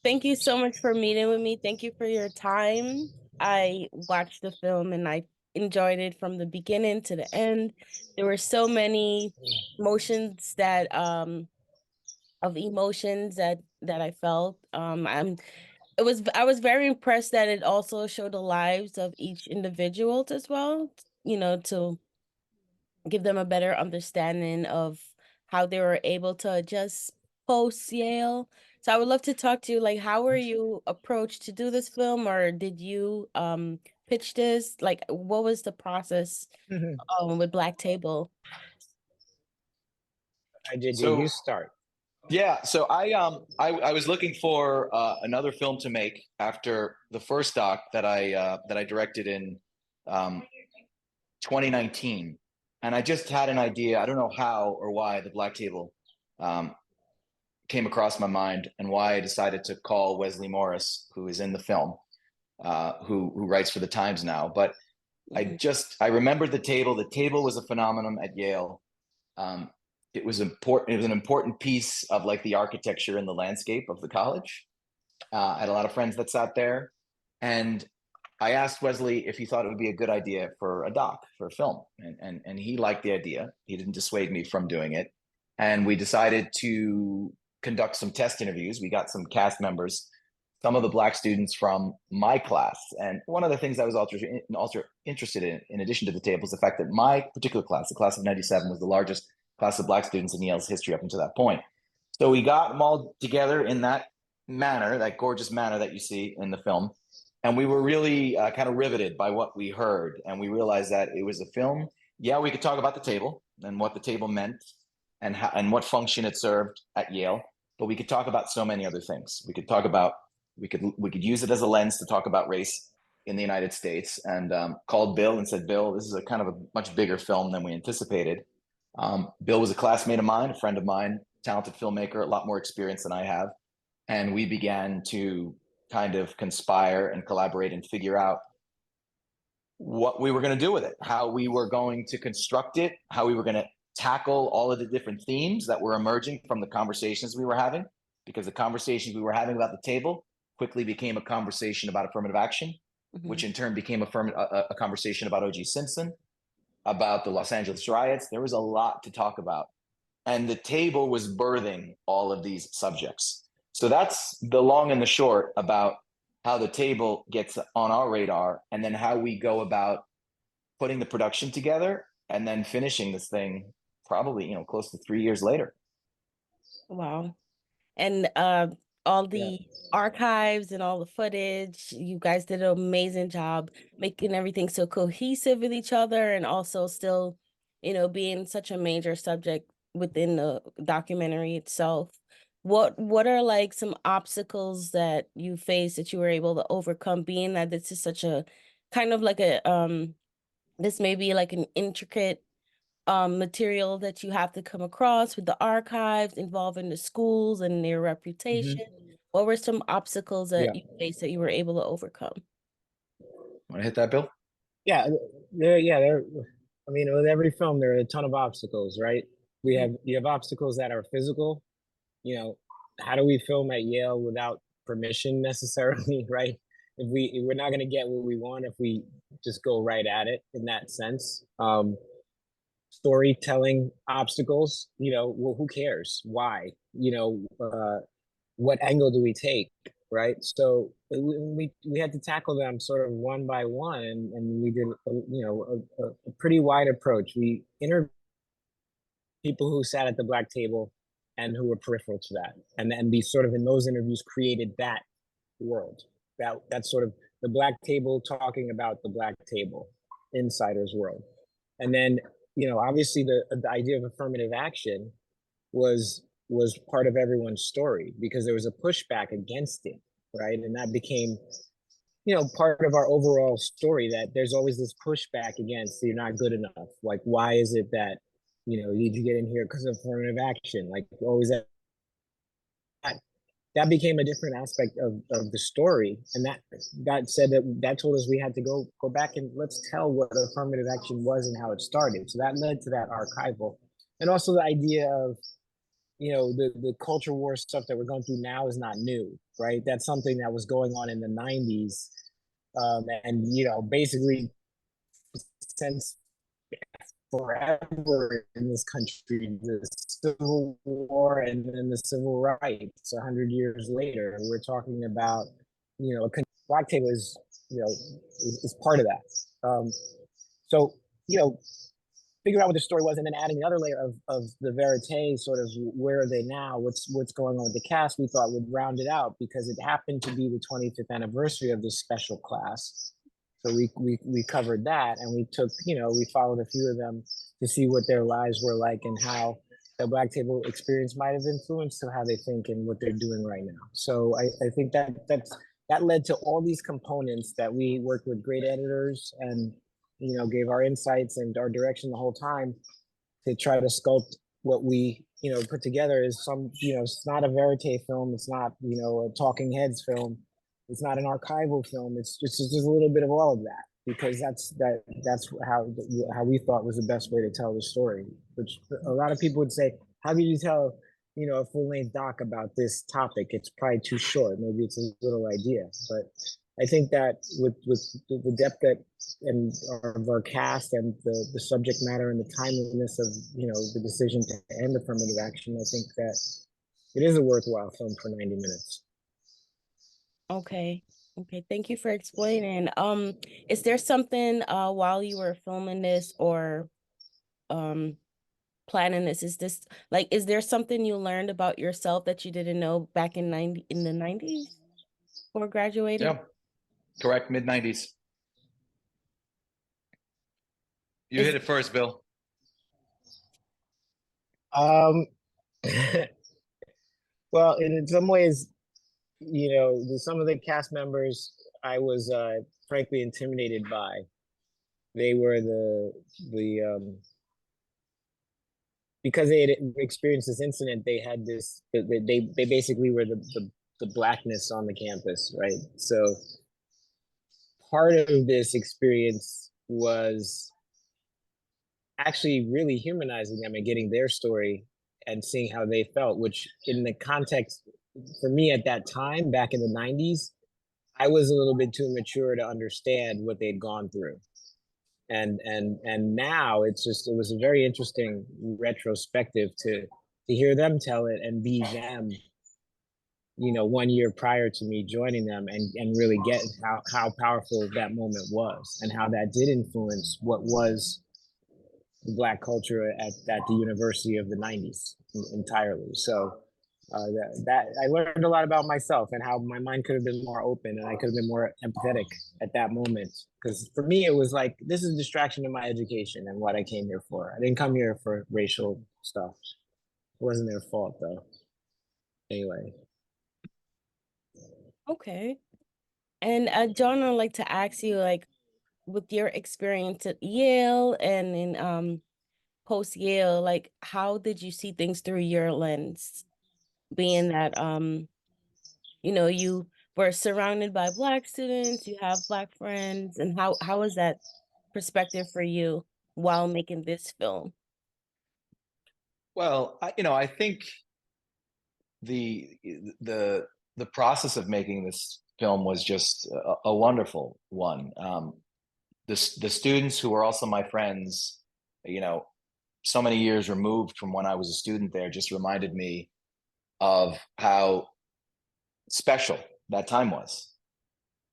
Thank you so much for meeting with me. Thank you for your time. I watched the film and I enjoyed it from the beginning to the end. There were so many emotions that of emotions that I felt. I was very impressed that it also showed the lives of each individual as well, to give them a better understanding of how they were able to adjust post Yale. So I would love to talk to you, like, how were you approached to do this film, or did you pitch this? Like, what was the process with Black Table? I did. You So start. yeah, so I was looking for another film to make after the first doc that I directed in 2019, and I just had an idea. I don't know how or why the Black Table um, came across my mind, and why I decided to call Wesley Morris, who is in the film, who writes for the Times now. But Mhm. I remembered the table. The table was a phenomenon at Yale. Um, it was important. It was an important piece of like the architecture and the landscape of the college. I had a lot of friends that sat there, and I asked Wesley if he thought it would be a good idea for a doc, for a film, and he liked the idea. He didn't dissuade me from doing it, and we decided to conduct some test interviews. We got some cast members, some of the Black students from my class, and one of the things I was also interested in addition to the table, is the fact that my particular class, the class of '97, was the largest class of Black students in Yale's history up until that point. So we got them all together in that manner, that gorgeous manner that you see in the film, and we were really kind of riveted by what we heard, and we realized that it was a film. Yeah, we could talk about the table and what the table meant, and what function it served at Yale, but we could talk about so many other things. We could talk about we could use it as a lens to talk about race in the United States, and called Bill and said, Bill, this is a kind of a much bigger film than we anticipated. Bill was a classmate of mine, a friend of mine, talented filmmaker, a lot more experience than I have, and we began to kind of conspire and collaborate and figure out what we were going to do with it, how we were going to construct it, how we were going to tackle all of the different themes that were emerging from the conversations we were having, because the conversations we were having about the table quickly became a conversation about affirmative action, which Mhm. in turn became a conversation about O.J. Simpson, about the Los Angeles riots. There was a lot to talk about, and the table was birthing all of these subjects. So that's the long and the short about how the table gets on our radar, and then how we go about putting the production together and then finishing this thing probably, close to 3 years later. Wow. And all Yeah. the archives and all the footage, you guys did an amazing job making everything so cohesive with each other, and also still, being such a major subject within the documentary itself. What are like some obstacles that you faced that you were able to overcome, being that this is such a kind of like a this may be like an intricate material that you have to come across with the archives involving the schools and their reputation? Hmm. What were some obstacles that Yeah. you faced that you were able to overcome? Want to hit that, Bill? Yeah. There. I mean, with every film, there are a ton of obstacles, right? Mhm. You have obstacles that are physical. You know, how do we film at Yale without permission necessarily, right? If we're not going to get what we want if we just go right at it in that sense. Storytelling obstacles. Well, who cares? Why? What angle do we take, right? So we had to tackle them sort of one by one, and we did a pretty wide approach. We interviewed people who sat at the black table and who were peripheral to that, and then we sort of in those interviews created that world. That's sort of the black table talking about the black table, insiders world, and then obviously the idea of affirmative action was part of everyone's story because there was a pushback against it, right? And that became part of our overall story, that there's always this pushback against you're not good enough. Like, why is it that did you get in here because of affirmative action? Like, always that became a different aspect of the story, and that said that told us we had to go back and let's tell what affirmative action was and how it started. So that led to that archival, and also the idea of the culture war stuff that we're going through now is not new, right? That's something that was going on in the 90s. And, basically since forever in this country, the Civil War and then the Civil Rights, 100 years later, we're talking about, Black Table is part of that. So, figure out what the story was, and then adding the other layer of the verite, sort of where are they now? What's going on with the cast? We thought would round it out because it happened to be the 25th anniversary of this special class. So we covered that, and we took, we followed a few of them to see what their lives were like and how the Black Table experience might have influenced how they think and what they're doing right now. So I think that led to all these components that we worked with great editors and gave our insights and our direction the whole time to try to sculpt what we put together. Is it's not a verite film, it's not a talking heads film, it's not an archival film, it's just a little bit of all of that, because that's how we thought was the best way to tell the story. Which a lot of people would say, how do you tell a full-length doc about this topic? It's probably too short, maybe it's a little idea. But I think that with the depth of our cast and the subject matter and the timeliness of the decision to end affirmative action, I think that it is a worthwhile film for 90 minutes. Okay. Thank you for explaining. Is there something while you were filming this or planning this, is there something you learned about yourself that you didn't know back in the 90s before graduating? Yeah, correct. Mid-90s. You hit it first, Bill. Well, in some ways, some of the cast members I was frankly intimidated by. They were because they had experienced this incident, they had this, they basically were the blackness on the campus, right? So part of this experience was actually really humanizing them and getting their story and seeing how they felt, which in the context for me at that time, back in the 90s, I was a little bit too mature to understand what they'd gone through. And now it was a very interesting retrospective to hear them tell it and be them, 1 year prior to me joining them, and really get how powerful that moment was and how that did influence what was the Black culture at the University of the 90s entirely. So that I learned a lot about myself and how my mind could have been more open and I could have been more empathetic at that moment. Because for me, it was like, this is a distraction to my education and what I came here for. I didn't come here for racial stuff. It wasn't their fault, though. Anyway. Okay. And John, I'd like to ask you, like, with your experience at Yale and in post Yale, like, how did you see things through your lens, being that you were surrounded by Black students, you have Black friends, and how is that perspective for you while making this film? Well, I think the process of making this film was just a wonderful one. The students who were also my friends, so many years removed from when I was a student there, just reminded me of how special that time was.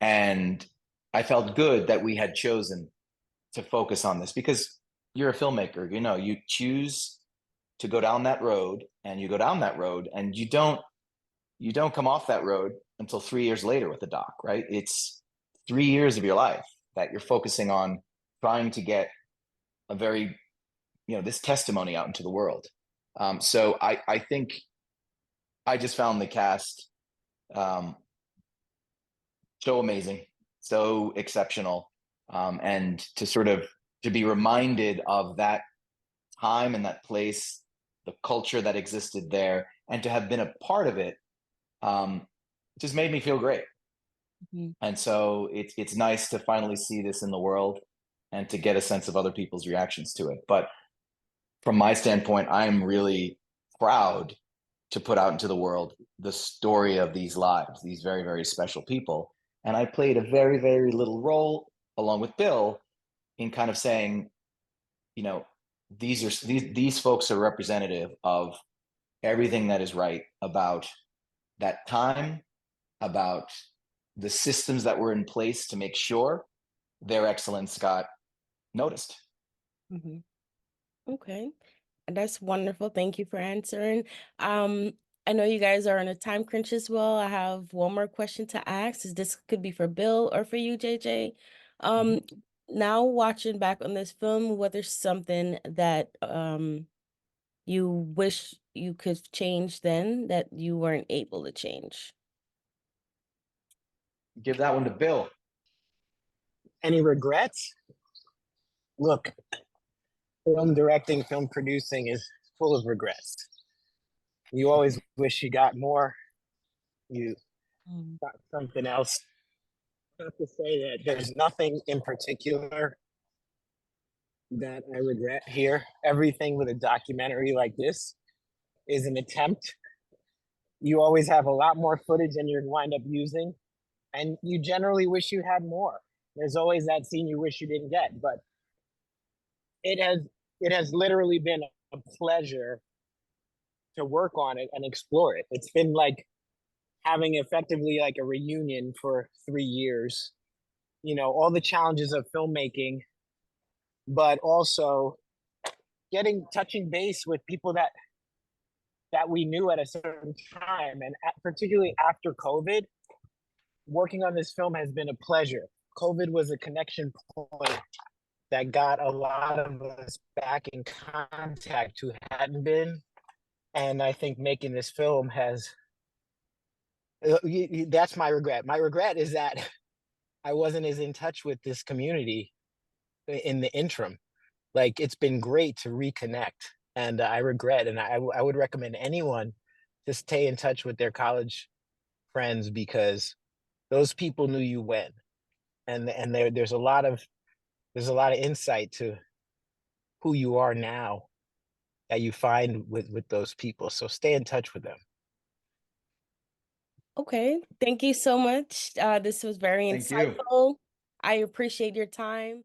And I felt good that we had chosen to focus on this, because you're a filmmaker, you choose to go down that road, and you go down that road, and you don't come off that road until 3 years later with the doc, right? It's 3 years of your life that you're focusing on trying to get a very, this testimony out into the world. So I think I just found the cast so amazing, so exceptional, and to be reminded of that time and that place, the culture that existed there, and to have been a part of it, just made me feel great. Mm-hmm. And so it's nice to finally see this in the world and to get a sense of other people's reactions to it. But from my standpoint, I'm really proud to put out into the world the story of these lives, these very, very special people. And I played a very, very little role along with Bill in kind of saying, you know, these folks are representative of everything that is right about that time, about the systems that were in place to make sure their excellence got noticed. Mhm. Okay. That's wonderful. Thank you for answering. Um, I know you guys are on a time crunch as well. I have one more question to ask. Is this could be for Bill or for you, JJ. Um, Now watching back on this film, what is something that you wish you could change then that you weren't able to change? Give that one to Bill. Any regrets? Look, film directing, film producing is full of regrets. You always wish you got more, you Mm. got something else. I have to say that there's nothing in particular that I regret here. Everything with a documentary like this is an attempt. You always have a lot more footage than you wind up using, and you generally wish you had more. There's always that scene you wish you didn't get, but it has it has literally been a pleasure to work on it and explore it. It's been like having effectively like a reunion for 3 years. You know, all the challenges of filmmaking, but also getting touching base with people that we knew at a certain time, and particularly after COVID, working on this film has been a pleasure. COVID was a connection point that got a lot of us back in contact who hadn't been. And I think making this film has, that's my regret. My regret is that I wasn't as in touch with this community in the interim. Like, it's been great to reconnect. And I regret, and I would recommend anyone to stay in touch with their college friends, because those people knew you when. And there's a lot of insight to who you are now that you find with those people. So stay in touch with them. Okay. Thank you so much. This was very Thank you. insightful. I appreciate your time.